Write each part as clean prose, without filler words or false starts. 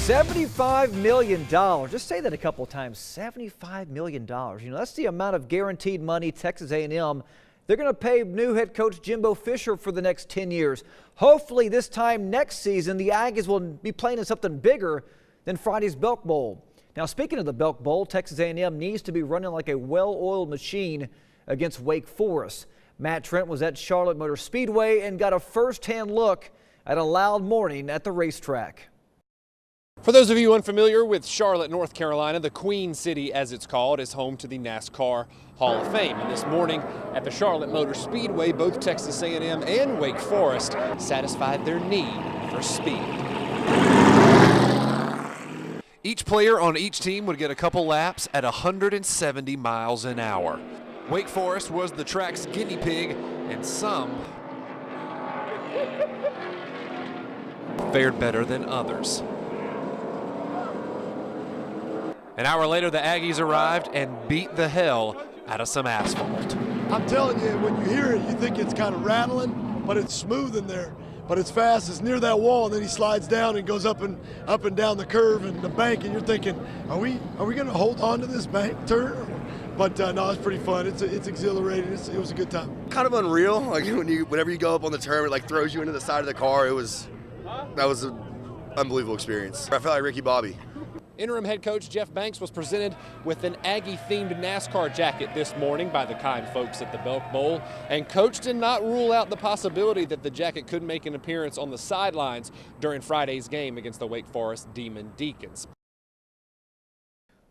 $75 million. Just say that a couple of times. $75 million. You know, that's the amount of guaranteed money Texas A&M. They're going to pay new head coach Jimbo Fisher for the next 10 years. Hopefully this time next season, the Aggies will be playing in something bigger than Friday's Belk Bowl. Now, speaking of the Belk Bowl, Texas A&M needs to be running like a well-oiled machine against Wake Forest. Matt Trent was at Charlotte Motor Speedway and got a first-hand look at a loud morning at the racetrack. For those of you unfamiliar with Charlotte, North Carolina, the Queen City, as it's called, is home to the NASCAR Hall of Fame. And this morning at the Charlotte Motor Speedway, both Texas A&M and Wake Forest satisfied their need for speed. Each player on each team would get a couple laps at 170 miles an hour. Wake Forest was the track's guinea pig, and some fared better than others. An hour later, the Aggies arrived and beat the hell out of some asphalt. I'm telling you, when you hear it, you think it's kind of rattling, but it's smooth in there. But it's fast. It's near that wall, and then he slides down and goes up and down the curve and the bank, and you're thinking, are we going to hold on to this bank turn? But no, it's pretty fun. It's exhilarating. It was a good time. Kind of unreal. Like whenever you go up on the turn, it like throws you into the side of the car. That was an unbelievable experience. I felt like Ricky Bobby. Interim head coach Jeff Banks was presented with an Aggie-themed NASCAR jacket this morning by the kind folks at the Belk Bowl, and Coach did not rule out the possibility that the jacket could make an appearance on the sidelines during Friday's game against the Wake Forest Demon Deacons.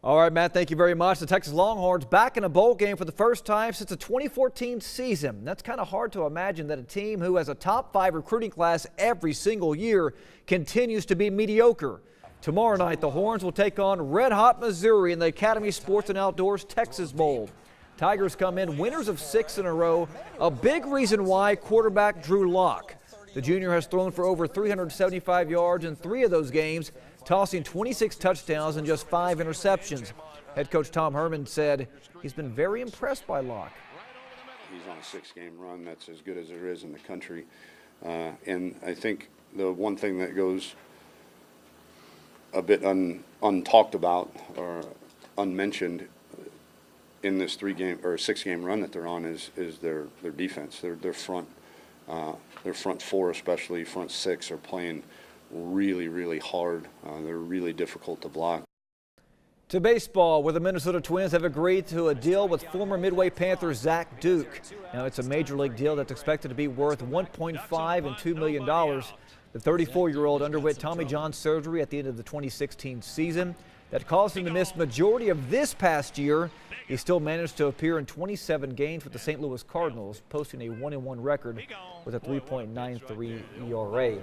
All right, Matt, thank you very much. The Texas Longhorns back in a bowl game for the first time since the 2014 season. That's kind of hard to imagine that a team who has a top 5 recruiting class every single year continues to be mediocre. Tomorrow night, the Horns will take on red-hot Missouri in the Academy Sports and Outdoors Texas Bowl. Tigers come in winners of 6 in a row, a big reason why quarterback Drew Lock. The junior has thrown for over 375 yards in 3 of those games, tossing 26 touchdowns and just 5 interceptions. Head coach Tom Herman said he's been very impressed by Lock. He's on a 6-game run that's as good as there is in the country. And I think the one thing that goes a bit untalked about or unmentioned in this 3-game or 6-game run that they're on is their defense. Their front 4, especially front 6, are playing really hard. They're really difficult to block. To baseball, where the Minnesota Twins have agreed to a deal with former Midway Panther Zach Duke. Now, it's a major league deal that's expected to be worth $1.5 and $2 million. The 34-year-old underwent Tommy John surgery at the end of the 2016 season that caused him to miss majority of this past year. He still managed to appear in 27 games with the St. Louis Cardinals, posting a 1-1 record with a 3.93 ERA.